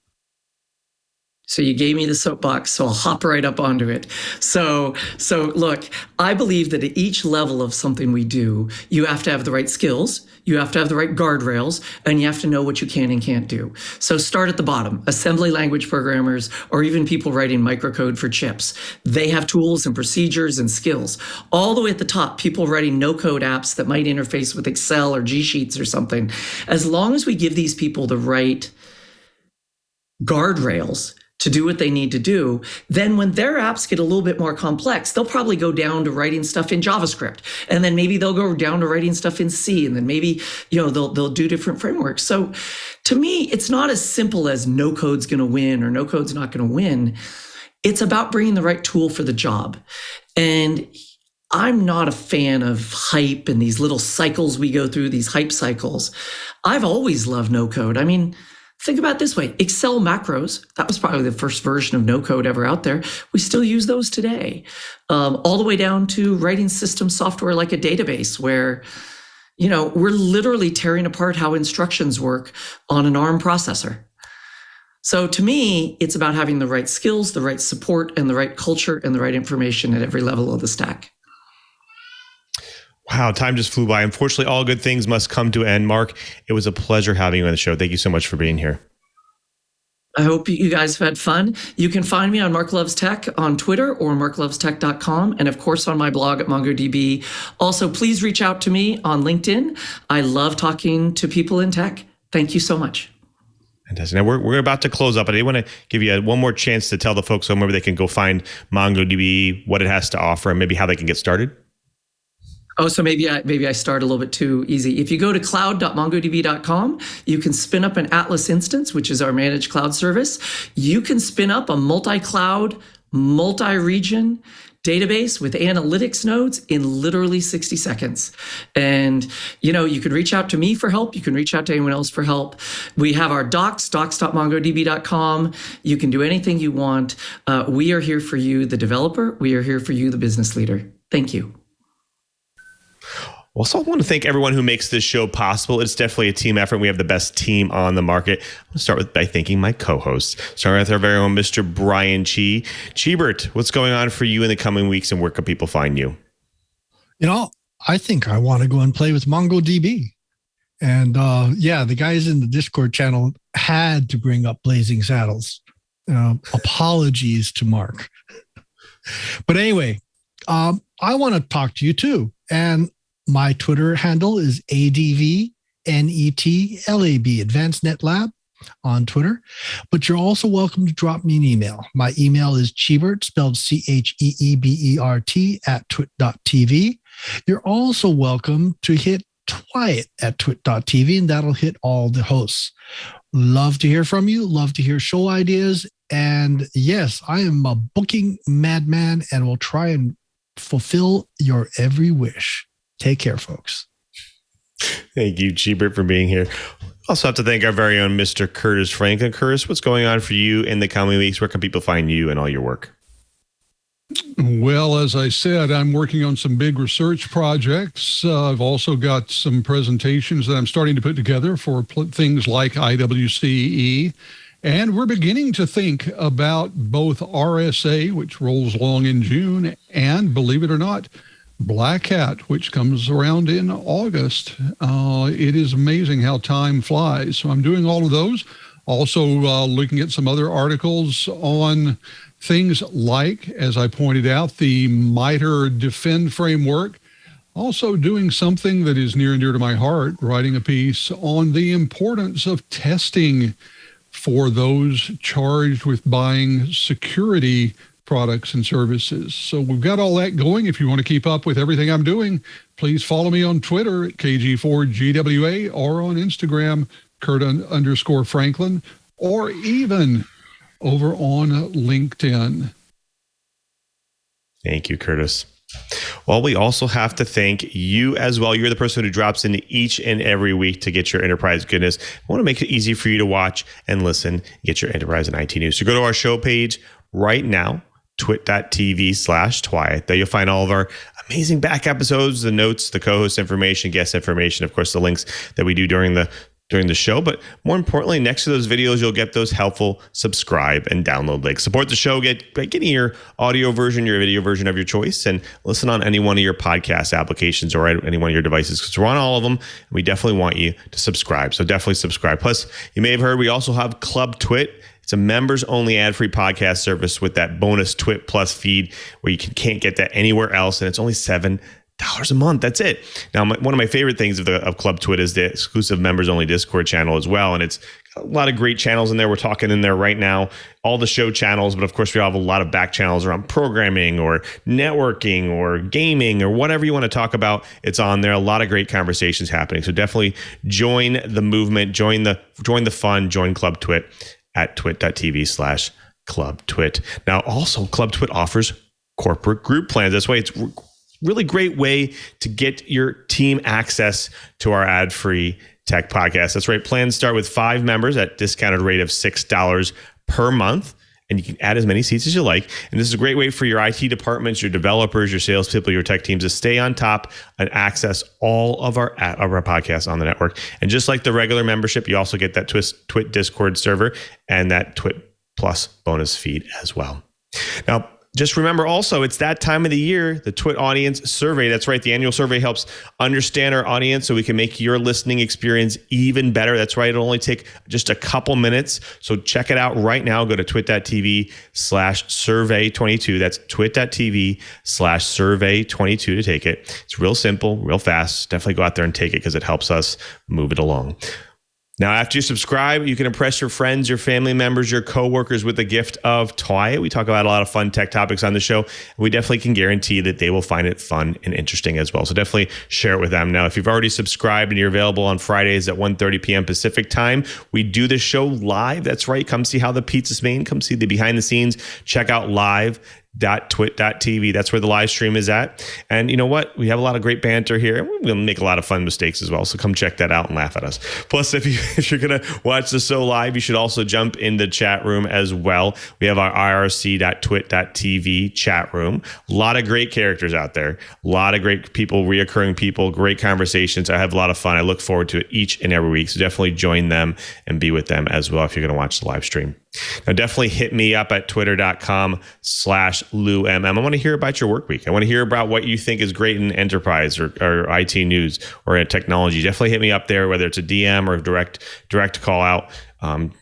So you gave me the soapbox, so I'll hop right up onto it. So look, I believe that at each level of something we do, you have to have the right skills, you have to have the right guardrails, and you have to know what you can and can't do. So start at the bottom. Assembly language programmers, or even people writing microcode for chips, they have tools and procedures and skills. All the way at the top, people writing no-code apps that might interface with Excel or G Sheets or something. As long as we give these people the right guardrails to do what they need to do, then when their apps get a little bit more complex, they'll probably go down to writing stuff in JavaScript. And then maybe they'll go down to writing stuff in C. And then maybe, they'll do different frameworks. So to me, it's not as simple as no code's going to win or no code's not going to win. It's about bringing the right tool for the job. And I'm not a fan of hype and these little cycles we go through, these hype cycles. I've always loved no code. I mean, think about it this way. Excel macros, that was probably the first version of no code ever out there. We still use those today. All the way down to writing system software like a database where, we're literally tearing apart how instructions work on an ARM processor. So to me, it's about having the right skills, the right support, and the right culture and the right information at every level of the stack. Wow, time just flew by. Unfortunately, all good things must come to an end. Mark, it was a pleasure having you on the show. Thank you so much for being here. I hope you guys have had fun. You can find me on Mark Loves Tech on Twitter or marklovestech.com, and of course on my blog at MongoDB. Also, please reach out to me on LinkedIn. I love talking to people in tech. Thank you so much. Fantastic. Now we're about to close up, but I want to give you one more chance to tell the folks so maybe they can go find MongoDB, what it has to offer, and maybe how they can get started. Oh, so maybe I start a little bit too easy. If you go to cloud.mongodb.com, you can spin up an Atlas instance, which is our managed cloud service. You can spin up a multi-cloud, multi-region database with analytics nodes in literally 60 seconds. And, you can reach out to me for help. You can reach out to anyone else for help. We have our docs.mongodb.com. You can do anything you want. We are here for you, the developer. We are here for you, the business leader. Thank you. Also, I want to thank everyone who makes this show possible. It's definitely a team effort. We have the best team on the market. I'll start by thanking my co-hosts. Starting with our very own Mr. Brian Chee. Cheebert, what's going on for you in the coming weeks, and where can people find you? I think I want to go and play with MongoDB. And the guys in the Discord channel had to bring up Blazing Saddles. Apologies to Mark. But anyway, I want to talk to you too. And my Twitter handle is ADVNETLAB, Advanced Net Lab on Twitter. But you're also welcome to drop me an email. My email is Cheebert, spelled CHEEBERT @twit.tv. You're also welcome to hit TWiT at twit.tv, and that'll hit all the hosts. Love to hear from you. Love to hear show ideas. And yes, I am a booking madman and will try and fulfill your every wish. Take care, folks. Thank you, Cheebert, for being here. Also have to thank our very own Mr. Curtis Franklin. Curtis, what's going on for you in the coming weeks? Where can people find you and all your work? Well, as I said, I'm working on some big research projects. I've also got some presentations that I'm starting to put together for things like IWCE. And we're beginning to think about both RSA, which rolls along in June, and, believe it or not, Black Hat, which comes around in August. It is amazing how time flies. So I'm doing all of those. Also looking at some other articles on things like, as I pointed out, the MITRE Defend framework. Also doing something that is near and dear to my heart, writing a piece on the importance of testing for those charged with buying security products and services. So we've got all that going. If you want to keep up with everything I'm doing, please follow me on Twitter at KG4GWA or on Instagram, Curt_Franklin, or even over on LinkedIn. Thank you, Curtis. Well, we also have to thank you as well. You're the person who drops in each and every week to get your enterprise goodness. I want to make it easy for you to watch and listen, get your enterprise and IT news. So go to our show page right now, twit.tv/TWiT. There you'll find all of our amazing back episodes, the notes, the co-host information, guest information, of course, the links that we do during the show. But more importantly, next to those videos, you'll get those helpful subscribe and download links. Support the show, getting your audio version, your video version of your choice, and listen on any one of your podcast applications or any one of your devices, because we're on all of them. And we definitely want you to subscribe. So definitely subscribe. Plus, you may have heard we also have Club TWiT. It's a members-only ad-free podcast service with that bonus TWiT Plus feed where you can't get that anywhere else, and it's only $7 a month. That's it. Now, one of my favorite things of Club TWiT is the exclusive members-only Discord channel as well, and it's got a lot of great channels in there. We're talking in there right now, all the show channels, but of course we have a lot of back channels around programming or networking or gaming or whatever you want to talk about. It's on there. A lot of great conversations happening. So definitely join the movement, join the fun, join Club TWiT at twit.tv/Club TWiT. Now, also, Club TWiT offers corporate group plans. That's why it's really great way to get your team access to our ad-free tech podcast. That's right. Plans start with 5 members at discounted rate of $6 per month, and you can add as many seats as you like. And this is a great way for your IT departments, your developers, your salespeople, your tech teams to stay on top and access all of our podcasts on the network. And just like the regular membership, you also get that TWiT Discord server and that TWiT Plus bonus feed as well. Now, just remember also, it's that time of the year, the TWiT audience survey. That's right. The annual survey helps understand our audience so we can make your listening experience even better. That's right. It'll only take just a couple minutes. So check it out right now. Go to twit.tv/survey22. That's twit.tv/survey22 to take it. It's real simple, real fast. Definitely go out there and take it because it helps us move it along. Now, after you subscribe, you can impress your friends, your family members, your coworkers with the gift of TWiT. We talk about a lot of fun tech topics on the show. We definitely can guarantee that they will find it fun and interesting as well. So definitely share it with them. Now, if you've already subscribed and you're available on Fridays at 1:30 p.m. Pacific time, we do the show live. That's right. Come see how the pizza's made. Come see the behind the scenes. Check out live twit.tv. That's where the live stream is at. And you know what? We have a lot of great banter here. And we're going to make a lot of fun mistakes as well. So come check that out and laugh at us. Plus, if you're going to watch the show live, you should also jump in the chat room as well. We have our irc.twit.tv chat room. A lot of great characters out there. A lot of great people, reoccurring people, great conversations. I have a lot of fun. I look forward to it each and every week. So definitely join them and be with them as well if you're going to watch the live stream. Now, definitely hit me up at twitter.com/LouMM. I want to hear about your work week. I want to hear about what you think is great in enterprise or IT news or in technology. Definitely hit me up there, whether it's a DM or direct call out.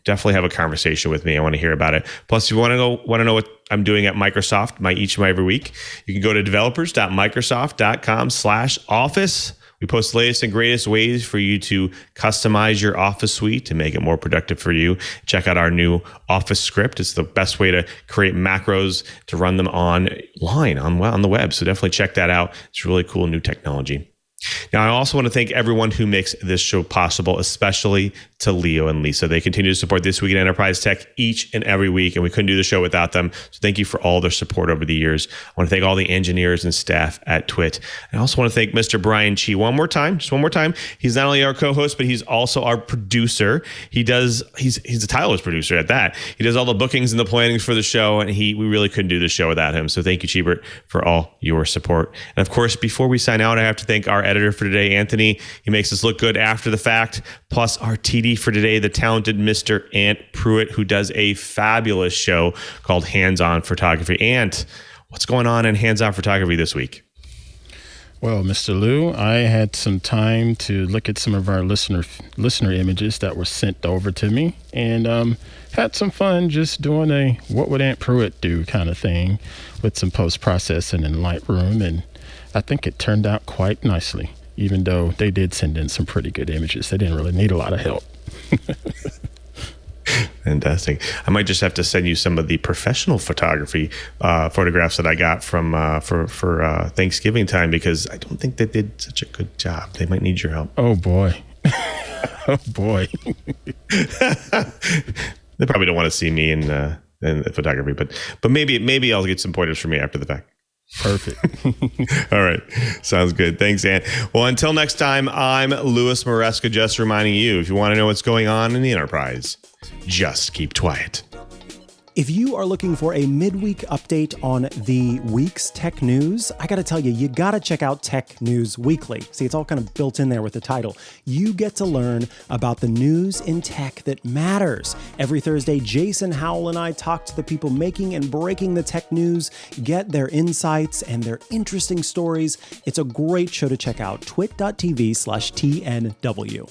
Definitely have a conversation with me. I want to hear about it. Plus, if you want to know what I'm doing at Microsoft, each and every week, you can go to developers.microsoft.com/office. We post the latest and greatest ways for you to customize your Office suite to make it more productive for you. Check out our new Office script. It's the best way to create macros to run them online on the web. So definitely check that out. It's really cool new technology. Now, I also want to thank everyone who makes this show possible, especially to Leo and Lisa. They continue to support This Week in Enterprise Tech each and every week, and we couldn't do the show without them. So thank you for all their support over the years. I want to thank all the engineers and staff at TWiT. I also want to thank Mr. Brian Chee just one more time. He's not only our co-host, but he's also our producer. He's a tireless producer at that. He does all the bookings and the plannings for the show, and we really couldn't do the show without him. So thank you, Cheebert, for all your support. And of course, before we sign out, I have to thank our editor for today, Anthony. He makes us look good after the fact. Plus our TD for today, the talented Mr. Ant Pruitt, who does a fabulous show called Hands-On Photography. Ant, what's going on in Hands-On Photography this week? Well, Mr. Lou, I had some time to look at some of our listener images that were sent over to me, and had some fun just doing a what would Ant Pruitt do kind of thing with some post-processing in Lightroom, and I think it turned out quite nicely, even though they did send in some pretty good images. They didn't really need a lot of help. Fantastic. I might just have to send you some of the professional photography photographs that I got from for Thanksgiving time, because I don't think they did such a good job. They might need your help. Oh boy. Oh boy. They probably don't want to see me in photography, but maybe I'll get some pointers from you after the fact. Perfect. All right. Sounds good. Thanks, Ant. Well, until next time, I'm Louis Maresca, just reminding you, if you want to know what's going on in the enterprise, just keep quiet. If you are looking for a midweek update on the week's tech news, I got to tell you, you got to check out Tech News Weekly. See, it's all kind of built in there with the title. You get to learn about the news in tech that matters. Every Thursday, Jason Howell and I talk to the people making and breaking the tech news, get their insights and their interesting stories. It's a great show to check out. twit.tv/TNW.